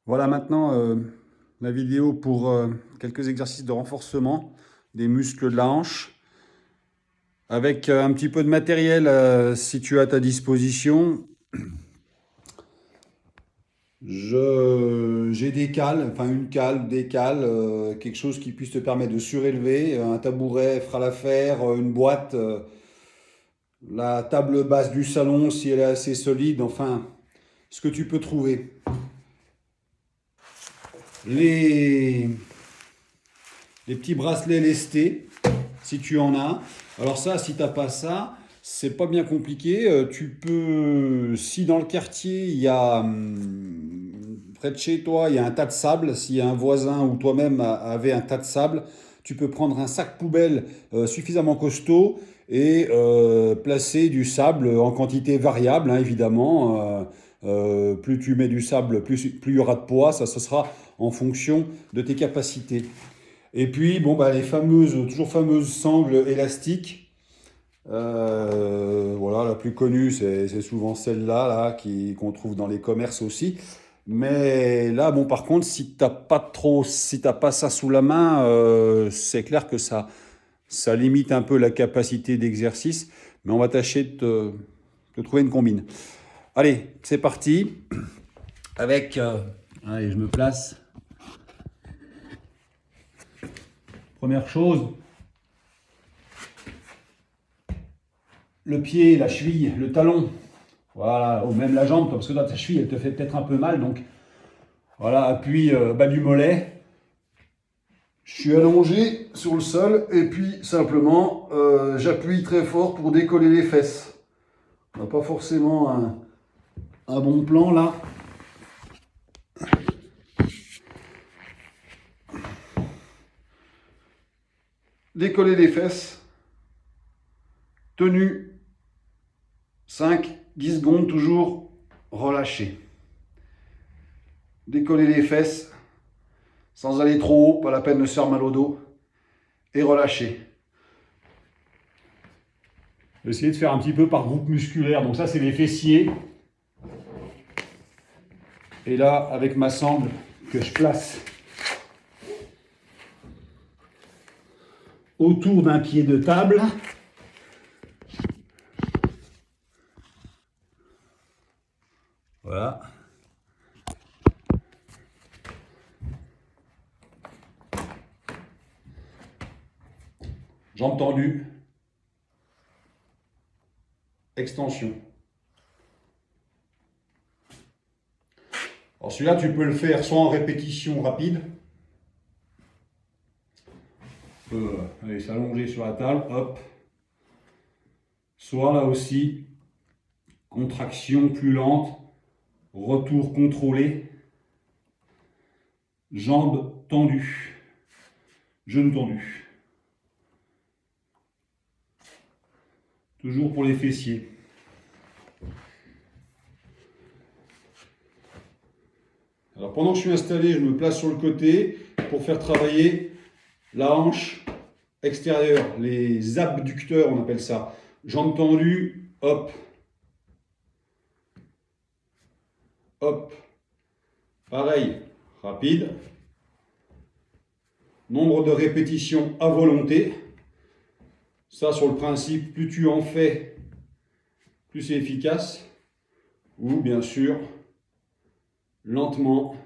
Voilà maintenant la vidéo pour quelques exercices de renforcement des muscles de la hanche. Avec un petit peu de matériel si tu as à ta disposition. J'ai des cales, enfin une cale, des cales, quelque chose qui puisse te permettre de surélever. Un tabouret fera l'affaire, une boîte, la table basse du salon si elle est assez solide, enfin ce que tu peux trouver. Les, les petits bracelets lestés, si tu en as. Alors ça, si tu n'as pas ça, c'est pas bien compliqué. Tu peux, si dans le quartier, il y a, près de chez toi, il y a un tas de sable, si un voisin ou toi-même avait un tas de sable, tu peux prendre un sac poubelle suffisamment costaud et placer du sable en quantité variable, hein, évidemment. Plus tu mets du sable, plus il y aura de poids. Ça, ce sera en fonction de tes capacités. Et puis, bon, bah, les fameuses, toujours fameuses sangles élastiques. Voilà, la plus connue, c'est souvent celle-là, qu'on trouve dans les commerces aussi. Mais là, bon, par contre, si t'as pas ça sous la main, c'est clair que ça limite un peu la capacité d'exercice. Mais on va tâcher de trouver une combine. Allez, c'est parti. Avec, allez, je me place. Première chose, le pied, la cheville, le talon. Voilà, ou même la jambe, parce que là, ta cheville, elle te fait peut-être un peu mal. Donc, voilà, appui bas du mollet. Je suis allongé sur le sol et puis simplement, j'appuie très fort pour décoller les fesses. On n'a pas forcément un bon plan là. Décoller les fesses. Tenue 5-10 secondes toujours. Relâcher. Décoller les fesses sans aller trop haut, pas la peine de se faire mal au dos. Et relâcher. Essayer de faire un petit peu par groupe musculaire. Donc ça, c'est les fessiers. Et là, avec ma sangle que je place autour d'un pied de table, voilà. Jambes tendues. Extension. Alors celui-là, tu peux le faire soit en répétition rapide. Tu peux aller s'allonger sur la table, hop. Soit là aussi, contraction plus lente, retour contrôlé, jambes tendues, genoux tendus. Toujours pour les fessiers. Alors pendant que je suis installé, je me place sur le côté pour faire travailler la hanche extérieure, les abducteurs, on appelle ça. Jambes tendues, hop, hop. Pareil, rapide. Nombre de répétitions à volonté. Ça, sur le principe, plus tu en fais, plus c'est efficace. Ou bien sûr, lentement,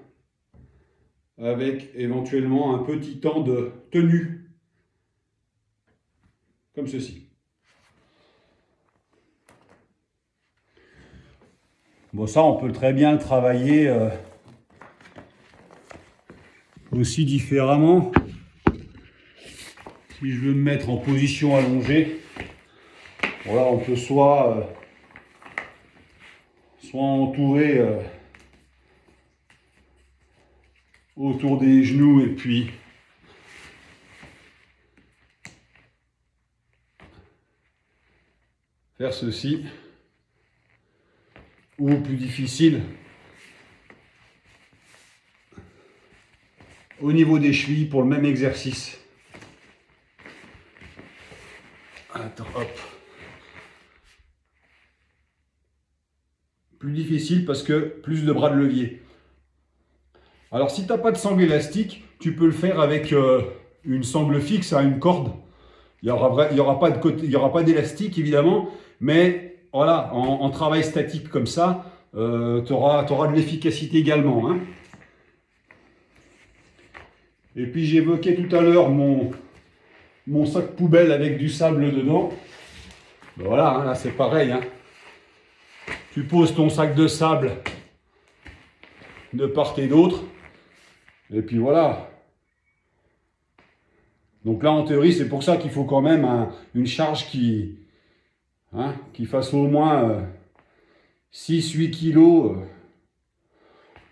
avec éventuellement un petit temps de tenue, comme ceci. Bon, ça, on peut très bien le travailler aussi différemment. Si je veux me mettre en position allongée, voilà, on peut soit entourer autour des genoux et puis faire ceci, ou plus difficile, au niveau des chevilles pour le même exercice. Attends, hop. Plus difficile parce que plus de bras de levier. Alors, si tu n'as pas de sangle élastique, tu peux le faire avec une sangle fixe à une corde. Il n'y aura pas de côté, il y aura pas d'élastique, évidemment, mais voilà, en travail statique comme ça, tu auras de l'efficacité également, hein. Et puis, j'évoquais tout à l'heure mon sac poubelle avec du sable dedans. Ben voilà, hein, là, c'est pareil, hein. Tu poses ton sac de sable de part et d'autre. Et puis voilà. Donc là, en théorie, c'est pour ça qu'il faut quand même une charge qui fasse au moins 6-8 kilos,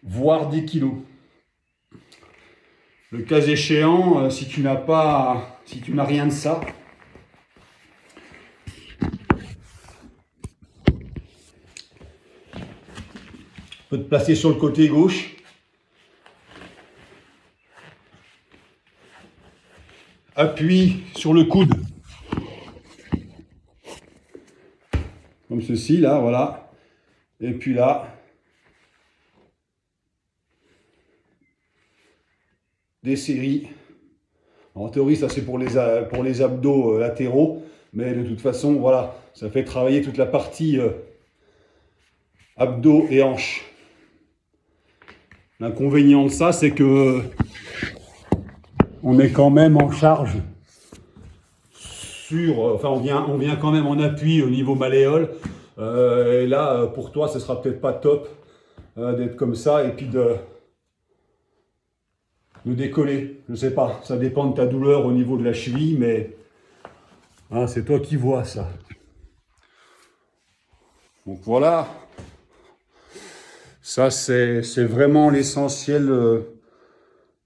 voire 10 kilos. Le cas échéant, si tu n'as rien de ça, tu peux te placer sur le côté gauche. Appuie sur le coude. Comme ceci, là, voilà. Et puis là, des séries. En théorie, ça c'est pour les abdos latéraux. Mais de toute façon, voilà, ça fait travailler toute la partie abdos et hanches. L'inconvénient de ça, c'est que on est quand même en charge enfin on vient quand même en appui au niveau malléole. Et là, pour toi, ce sera peut-être pas top d'être comme ça et puis de décoller. Je sais pas, ça dépend de ta douleur au niveau de la cheville, mais hein, c'est toi qui vois ça. Donc voilà, ça c'est vraiment l'essentiel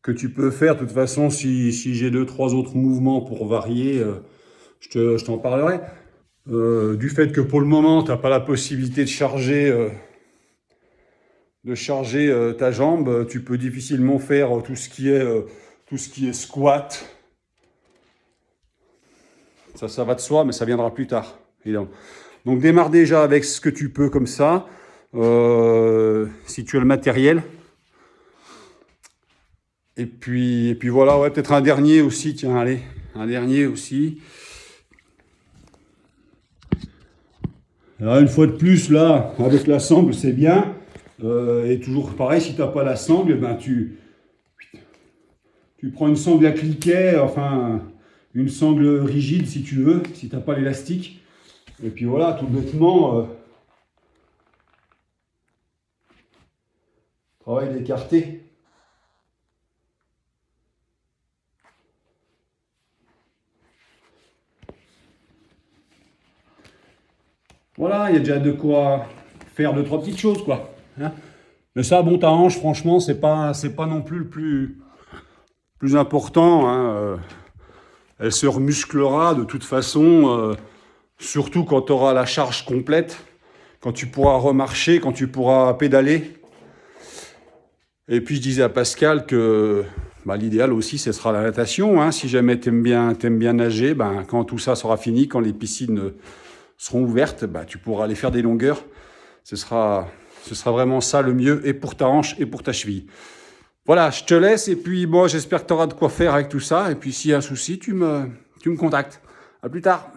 que tu peux faire. De toute façon, si j'ai 2-3 autres mouvements pour varier, je t'en parlerai. Du fait que pour le moment, tu n'as pas la possibilité de charger ta jambe, tu peux difficilement faire tout ce qui est squat. Ça va de soi, mais ça viendra plus tard, évidemment. Donc démarre déjà avec ce que tu peux comme ça, si tu as le matériel. Et puis voilà, ouais, peut-être un dernier aussi, tiens, allez, un dernier aussi. Alors une fois de plus, là, avec la sangle, c'est bien. Et toujours pareil, si tu n'as pas la sangle, ben tu prends une sangle à cliquet, enfin une sangle rigide si tu veux, si tu n'as pas l'élastique. Et puis voilà, tout bêtement, travail d'écarté. Voilà, il y a déjà de quoi faire 2-3 petites choses, quoi. Hein. Mais ça, bon, ta hanche, franchement, c'est pas non plus le plus important. Hein. Elle se remusclera de toute façon, surtout quand tu auras la charge complète, quand tu pourras remarcher, quand tu pourras pédaler. Et puis je disais à Pascal que l'idéal aussi, ce sera la natation. Hein. Si jamais tu aimes bien nager, quand tout ça sera fini, quand les piscines seront ouvertes, tu pourras aller faire des longueurs. Ce sera vraiment ça le mieux, et pour ta hanche et pour ta cheville. Voilà, je te laisse, et puis bon, j'espère que tu auras de quoi faire avec tout ça. Et puis s'il y a un souci, tu me contactes. À plus tard.